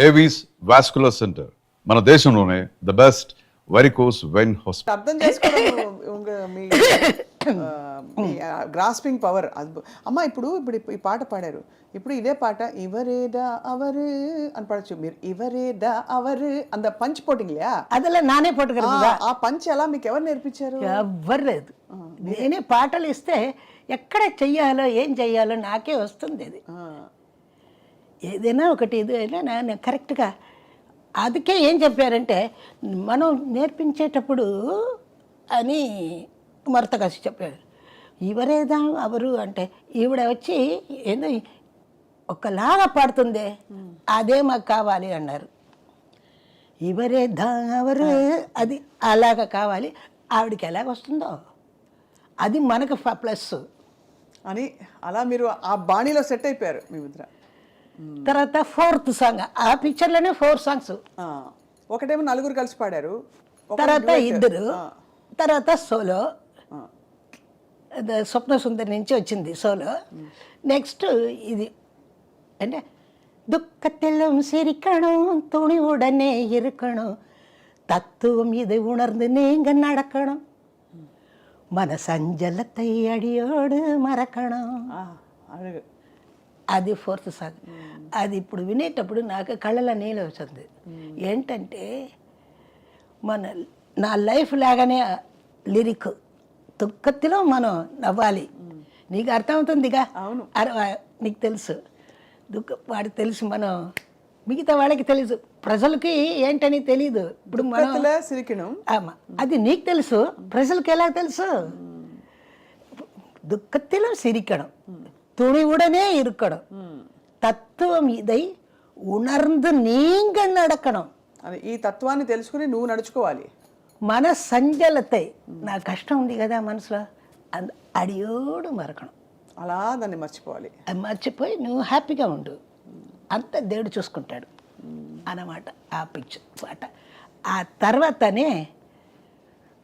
Avis vascular centre మన దేశంలోనే the best varicose vein hospital. అర్థం చేసుకోవడం మీ గ్రాస్పింగ్ పవర్ అమ్మ. ఇప్పుడు ఈ పాట పాడారు, ఇప్పుడు ఇదే పాట ఇవరేదా అవరు అని పాడచ్చు మీరు. ఇవరేదా అవరు అంత పంచ్ పోటింగ్లయా? அதெல்லாம் நானே போட்டுக்கிறது. ఆ పంచ్ ఎలా మీకు ఎవరు నేర్పించారు? ఎవ్వరు లేదు. నేనే పాటలు ఇస్తే ఎక్కడ చెయ్యాలో ఏం చెయ్యాలో నాకే వస్తుంది. అది ఏదైనా ఒకటి ఇది అయినా నేను కరెక్ట్గా అందుకే ఏం చెప్పారంటే మనం నేర్పించేటప్పుడు అని మరత కాసి చెప్పారు. ఎవరేదా అవరు అంటే ఈవిడ వచ్చి ఏదో ఒకలాగా పాడుతుంది, అదే మాకు కావాలి అన్నారు. ఎవరేదా అవరు అది అలాగా కావాలి, ఆవిడకి ఎలాగ వస్తుందో అది మనకు ప్లస్ అని అలా మీరు ఆ బాణీలో సెట్ అయిపోయారు మీ ముద్ర. తర్వాత 4th సాంగ్ ఆ పిక్చర్లోనే 4 సాంగ్స్. ఒకటేమో నలుగురు కలిసి పాడారు, తర్వాత ఇద్దరు, తర్వాత సోలో స్వప్న సుందరి నుంచి వచ్చింది సోలో. నెక్స్ట్ ఇది అంటే துக்கத்திலும் சிரிக்கணும் துணிவுடனே இருக்கணும் தத்துவம் இது உணர்ந்து நீங்க நடக்கணும் మన సంజలத்தை అడియోడు మరకణం. అది 4th సాంగ్. అది ఇప్పుడు వినేటప్పుడు నాకు కళ్ళలో నీళ్ళు వచ్చింది. ఏంటంటే నా లైఫ్ లాగానే లిరిక్. దుఃఖతిలో మనం నవ్వాలి, నీకు అర్థమవుతుందిగా. అవును, నీకు తెలుసు వాడికి తెలుసు, మనం మిగతా వాళ్ళకి తెలుసు, ప్రజలకి ఏంటని తెలీదు. ఇప్పుడు మనం అది నీకు తెలుసు, ప్రజలకి ఎలా తెలుసు? దుఃఖத்திலும் சிரிக்கணும் துணிவுடனே இருக்கணும் தத்துவம் இதை உணர்ந்து நீங்க நடக்கணும். ఈ తత్వాన్ని తెలుసుకుని నువ్వు నడుచుకోవాలి. మన సంజలத்தை నా కష్టం ఉంది కదా మనసులో, అడియోడు మరకడం, అలా దాన్ని మర్చిపోవాలి. మర్చిపోయి నువ్వు హ్యాపీగా ఉండు, అంత దేవుడు చూసుకుంటాడు అన్నమాట ఆ పిక్చర్ పాట. ఆ తర్వాతనే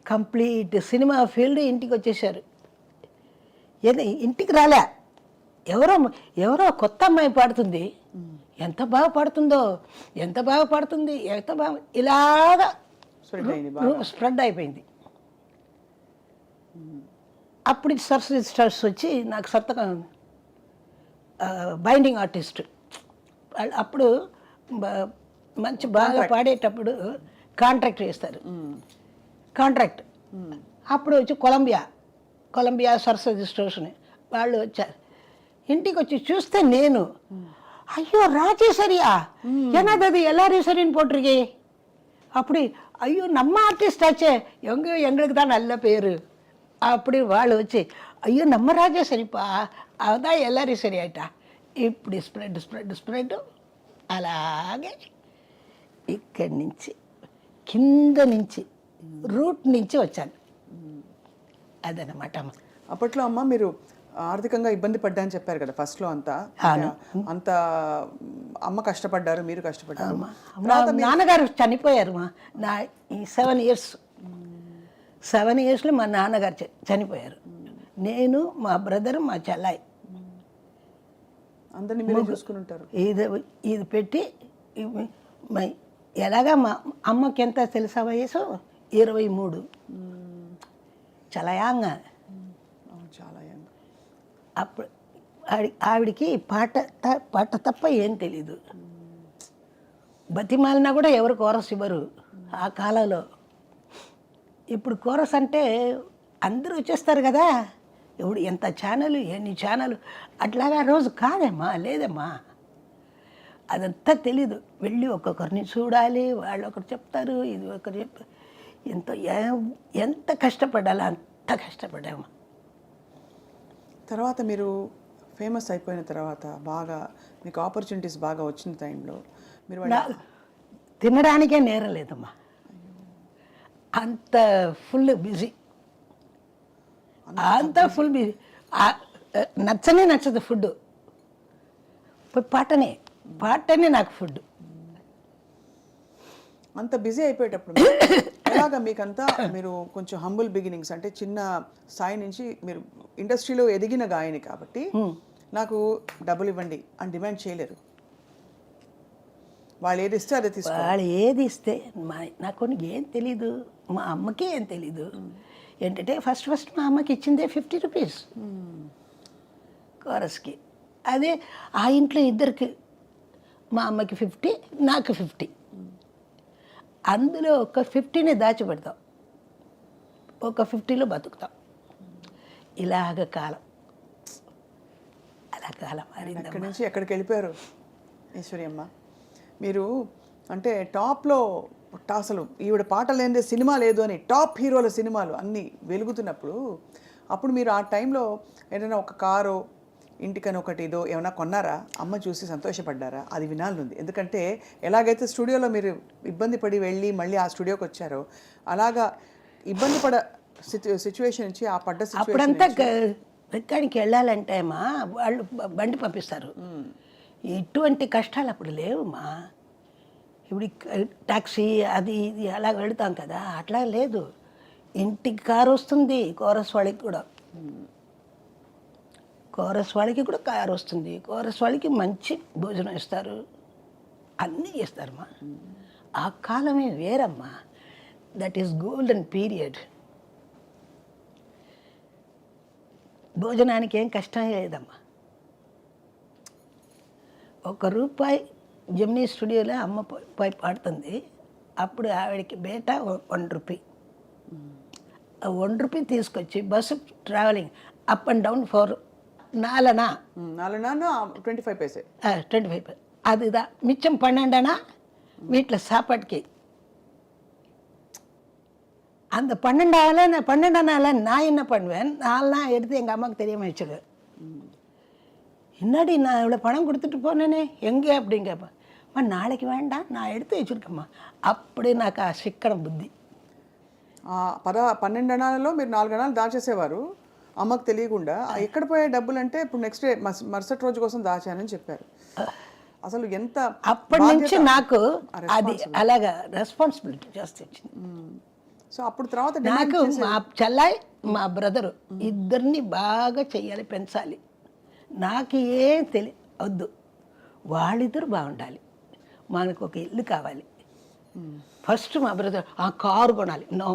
కంప్లీట్ సినిమా ఫీల్డ్ ఇంటికి వచ్చేసారు. ఇంటికి రాలే, ఎవరో కొత్త అమ్మాయి పాడుతుంది, ఎంత బాగా పాడుతుందో, ఎంత బాగా పాడుతుంది, ఎంత బాగా ఇలాగా స్ప్రెడ్ అయిపోయింది. అప్పుడు సరస్వతి స్టార్స్ వచ్చి నాకు సంతకం బైండింగ్ ఆర్టిస్ట్. అప్పుడు మంచి బాగా పాడేటప్పుడు కాంట్రాక్ట్ చేస్తారు, కాంట్రాక్ట్. అప్పుడు వచ్చి కొలంబియా సరస్వతి స్టోర్స్ని వాళ్ళు వచ్చారు. ఇంటికి వచ్చి చూస్తే నేను ஐயோ ராஜேஸ்வரியா என்னது அது எல்லாரையும் சரின்னு போட்டிருக்கே. அப்படி ஐயோ நம்ம ஆர்டிஸ்ட் ஆச்சே, எங்களுக்கு தான் நல்ல பேர் அப்படி వాళ్ళు వచ్చి అయ్యో నమ్మ రాజేశ్వరిపా అదా ఎల్లారి సరి ఆయిటా. ఇప్పుడు స్ప్రెడ్ అలాగే ఇక్కడి నుంచి కింద నుంచి రూట్ నుంచి వచ్చాను. అదనమాట. అప్పట్లో అమ్మ మీరు ఆర్థికంగా ఇబ్బంది పడ్డా అని చెప్పారు కదా ఫస్ట్లో. అంత అమ్మ కష్టపడ్డారు, మీరు కష్టపడ్డారు. నాన్నగారు చనిపోయారు. నా ఈ 7 ఇయర్స్లో మా నాన్నగారు చనిపోయారు. నేను, మా బ్రదర్, మా చెల్లాయి అందరినీ మీరు చూసుకుని ఉంటారు. ఇది పెట్టి ఎలాగా మా అమ్మకి ఎంత తెలుసా వయసు? 23. చాలా యాంగ్. అప్పుడు ఆవిడికి పాట తప్ప ఏం తెలీదు. బతిమాలినా కూడా ఎవరు కోరస్ ఇవ్వరు ఆ కాలంలో. ఇప్పుడు కోరస్ అంటే అందరూ వచ్చేస్తారు కదా, ఇప్పుడు ఎంత ఛానల్, ఎన్ని ఛానల్ అట్లాగా రోజు కాదమ్మా, లేదమ్మా, అదంతా తెలీదు. వెళ్ళి ఒక్కొక్కరిని చూడాలి, వాళ్ళు ఒకరు చెప్తారు, ఇది ఒకరు చెప్తారు. ఎంత కష్టపడాలి అంత కష్టపడాము. తర్వాత మీరు ఫేమస్ అయిపోయిన తర్వాత బాగా మీకు ఆపర్చునిటీస్ బాగా వచ్చిన టైంలో మీరు తినడానికే నేరం లేదమ్మా, అంత ఫుల్ బిజీ, అంత ఫుల్ బిజీ. నచ్చదు ఫుడ్, పాటనే నాకు ఫుడ్. అంత బిజీ అయిపోయేటప్పుడు ఎలాగా మీకంతా మీరు కొంచెం హంబుల్ బిగినింగ్స్, అంటే చిన్న స్థాయి నుంచి మీరు ఇండస్ట్రీలో ఎదిగిన గాయని కాబట్టి నాకు డబ్బులు ఇవ్వండి అని డిమాండ్ చేయలేరు. వాళ్ళు ఏది ఇస్తే అదే తీసుకో. వాళ్ళు ఏది ఇస్తే నాకు కొన్ని ఏం తెలీదు, మా అమ్మకి ఏం తెలీదు. ఏంటంటే ఫస్ట్ మా అమ్మకి ఇచ్చిందే 50 రూపీస్ కోరస్కి. అదే ఆ ఇంట్లో ఇద్దరికి, మా అమ్మకి 50, నాకు 50. అందులో ఒక 50ని దాచిపెడతాం, ఒక 50లో బతుకుతాం. ఇలాగ కాలం, అలా కాలం మారింది. అక్కడి నుంచి ఎక్కడికి వెళ్ళిపోయారు ఈశ్వరి అమ్మ మీరు? అంటే టాప్లో అసలు ఈవిడ పాట లేనిదే సినిమా లేదు అని టాప్ హీరోల సినిమాలు అన్నీ వెలుగుతున్నప్పుడు, అప్పుడు మీరు ఆ టైంలో ఏదైనా ఒక కారో ఇంటికని ఒకటి ఇదో ఏమైనా కొన్నారా? అమ్మ చూసి సంతోషపడ్డారా? అది వినాలనుంది. ఎందుకంటే ఎలాగైతే స్టూడియోలో మీరు ఇబ్బంది పడి వెళ్ళి మళ్ళీ ఆ స్టూడియోకి వచ్చారో, అలాగా ఇబ్బంది పడ సిచ్యువేషన్ నుంచి ఆ పడ్డ అప్పుడంతా ఎక్కడికి వెళ్ళాలంటే మా వాళ్ళు బండి పంపిస్తారు. ఇటువంటి కష్టాలు అప్పుడు లేవుమా. ఇప్పుడు టాక్సీ అది ఇది అలా వెళతాం కదా, అట్లా లేదు. ఇంటికి కారు వస్తుంది, కోరస్ వాళ్ళకి కూడా కారు వస్తుంది. కోరస్ వాళ్ళకి మంచి భోజనం ఇస్తారు, అన్నీ చేస్తారమ్మా. ఆ కాలమే వేరమ్మా. That is golden period. భోజనానికి ఏం కష్టం లేదమ్మా. ₹1 జెమినీ స్టూడియోలో అమ్మ పోయి పాడుతుంది. అప్పుడు ఆవిడకి బేట ₹1. ఆ ₹1 తీసుకొచ్చి bus travelling up and down 4 25 paise 25. அதுதான் மிச்சம் 12 வீட்டில் சாப்பாட்டுக்கு. அந்த 12 நான் என்ன பண்ணுவேன், 4 எடுத்து எங்கள் அம்மாவுக்கு தெரியாமல் வச்சுருவேன். என்னடி நான் இவ்வளோ பணம் கொடுத்துட்டு போனேனே எங்கே அப்படின்னு கேட்பேன். அம்மா நாளைக்கு வேண்டாம், நான் எடுத்து வச்சுருக்கேம்மா. அப்படி నాకు ఆ శిక్కడం బుద్ధి. 12 అణాలలో మీరు 4 అణాలు దాచేసేవారు అమ్మకు తెలియకుండా. ఎక్కడ పోయే డబ్బులు అంటే ఇప్పుడు నెక్స్ట్ డే మరుసటి రోజు కోసం దాచానని చెప్పారు. అసలు ఎంత అప్పటి నుంచి నాకు అది అలాగా రెస్పాన్సిబిలిటీ జాస్తి వచ్చింది. సో అప్పుడు తర్వాత నాకు మా చెల్లాయి మా బ్రదరు ఇద్దరిని బాగా చెయ్యాలి, పెంచాలి. నాకు ఏం వద్దు, వాళ్ళిద్దరు బాగుండాలి. మనకు ఒక ఇల్లు కావాలి. ఫస్ట్ మా బ్రదర్ ఆ కారు కొనాలి. No,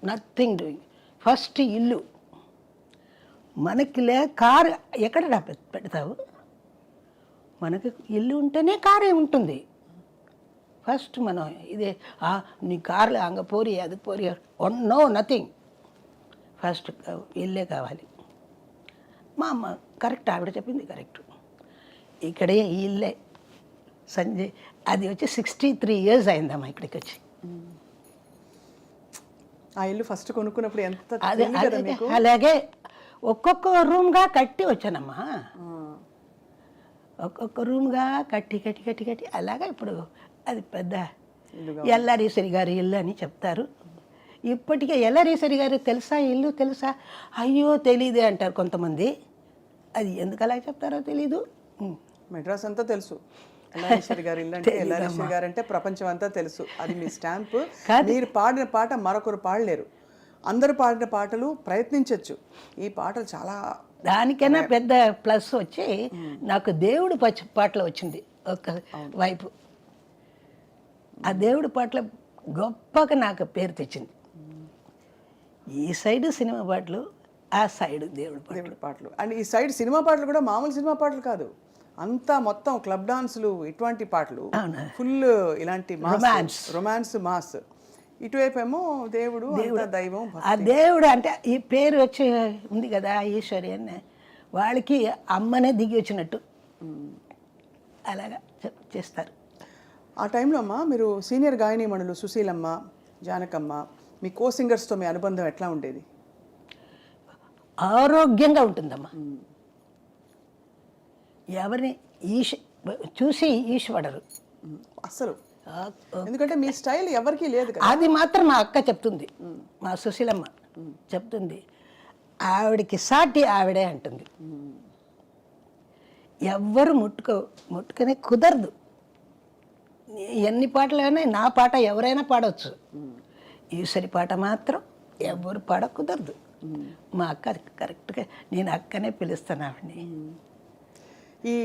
nothing doing. ఫస్ట్ ఇల్లు. మనకి కారు ఎక్కడ పెడతావు? మనకి ఇల్లు ఉంటేనే కారే ఉంటుంది. ఫస్ట్ మనం ఇదే నీ కార్లో అంగ పోరి అది పోరి, నో నథింగ్. ఫస్ట్ ఇల్లే కావాలి. మా అమ్మ కరెక్ట్, ఆవిడ చెప్పింది కరెక్ట్. ఇక్కడే ఈ ఇల్లే సంజయ్ అది వచ్చి 63 years అయిందమ్మా ఇక్కడికి వచ్చి. ఆ ఇల్లు ఫస్ట్ కొనుక్కున్నప్పుడు ఎంత అదే అలాగే ఒక్కొక్క రూమ్గా కట్టి వచ్చానమ్మా. ఒక్కొక్క రూమ్గా కట్టి అలాగా ఇప్పుడు అది పెద్ద ఎల్లారీశ్వరి గారి ఇల్లు అని చెప్తారు. ఇప్పటికే ఎల్లారీశ్వరి గారు తెలుసా ఇల్లు తెలుసా? అయ్యో తెలీదే అంటారు కొంతమంది. అది ఎందుకు అలా చెప్తారో తెలీదు. మెడ్రాస్ అంతా తెలుసు ఎల్లారీశ్వరి గారి ఇల్లు అంటే. ఎల్లారీశ్వరి గారు అంటే ప్రపంచం అంతా తెలుసు. అది మీ స్టాంపు. మీరు పాడిన పాట మరొకరు పాడలేరు. అందరూ పాడిన పాటలు ప్రయత్నించవచ్చు. ఈ పాటలు చాలా దానికైనా పెద్ద ప్లస్ వచ్చి నాకు దేవుడు పాటలు వచ్చింది ఒక వైపు. ఆ దేవుడి పాటలు గొప్పగా నాకు పేరు తెచ్చింది. ఈ సైడ్ సినిమా పాటలు, ఆ సైడ్ దేవుడి పాటలు. అండ్ ఈ సైడ్ సినిమా పాటలు కూడా మామూలు సినిమా పాటలు కాదు, అంతా మొత్తం క్లబ్ డాన్సులు ఇటువంటి పాటలు, ఫుల్ ఇలాంటి రొమాన్స్ మాస్. ఇటువైపు ఏమో దేవుడు దైవం. ఆ దేవుడు అంటే ఈ పేరు వచ్చి ఉంది కదా ఈశ్వరి అని, వాళ్ళకి అమ్మనే దిగి వచ్చినట్టు అలాగా చేస్తారు. ఆ టైంలో అమ్మ మీరు సీనియర్ గాయనీమణులు సుశీలమ్మ, జానకమ్మ, మీ కో సింగర్స్తో మీ అనుబంధం ఎట్లా ఉండేది? ఆరోగ్యంగా ఉంటుందమ్మా. ఎవరిని చూసి ఈశ్వడరు అసలు. ఎందుకంటే మీ స్టైల్ ఎవరికి లేదు కదా. అది మాత్రం మా అక్క చెప్తుంది, మా సుశీలమ్మ చెప్తుంది. ఆవిడకి సాటి ఆవిడే అంటుంది. ఎవ్వరు ముట్టుకునే కుదరదు. ఎన్ని పాటలైనా నా పాట ఎవరైనా పాడవచ్చు, ఈశ్వరి పాట మాత్రం ఎవరు పాడ కుదరదు. మా అక్క కరెక్ట్గా, నేను అక్కనే పిలుస్తాను ఆవిడని. ఈ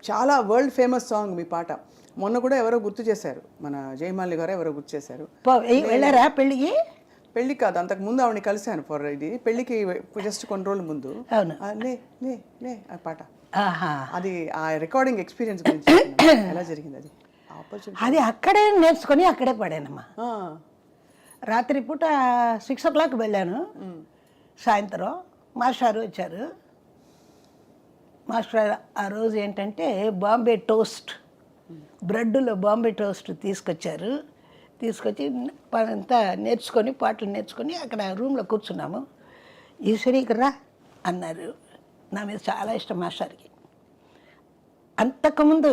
చాలా వరల్డ్ ఫేమస్ సాంగ్ మీ పాట మొన్న కూడా ఎవరో గుర్తు చేశారు, మన జయమాలి గారు ఎవరో గుర్తు చేశారు. వెళ్ళారా పెళ్ళికి? పెళ్లి కాదు, అంతకు ముందు ఆవిడని కలిశాను ఫర్ ఇది పెళ్లికి జస్ట్ కొన్ని రోజుల ముందు. అవును. నే నే నే ఆ పాట, ఆహా. అది ఆ రికార్డింగ్ ఎక్స్పీరియన్స్ గురించి చెప్తున్నాను. ఎలా జరిగింది అది ఆపర్చునిటీ? అది అక్కడే నేర్చుకొని అక్కడే పడానమ్మా. రాత్రి పూట 6 o'clock వెళ్ళాను. సాయంత్రం మాస్టర్ వచ్చారు. మాస్టర్ ఆ రోజు ఏంటంటే బాంబే టోస్ట్, బ్రెడ్లో బాంబే టోస్ట్ తీసుకొచ్చారు. తీసుకొచ్చి అంతా నేర్చుకొని పాటలు నేర్చుకొని అక్కడ రూమ్లో కూర్చున్నాము. ఈశ్వరికి రా అన్నారు. నా మీద చాలా ఇష్టం మాస్టర్కి. అంతకుముందు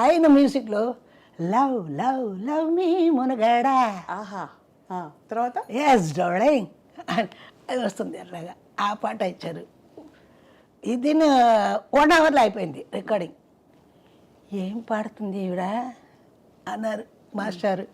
ఆయన మ్యూజిక్లో లవ్ లవ్ లవ్ మీ మునగాడా, ఆహా, తర్వాత ఎస్ డార్లింగ్ అది వస్తుంది అట్లాగా. ఆ పాట ఇచ్చారు. ఇది 1 hourలో అయిపోయింది రికార్డింగ్. ఏం పాడుతుంది ఈవిడ అన్నారు మాస్టారు.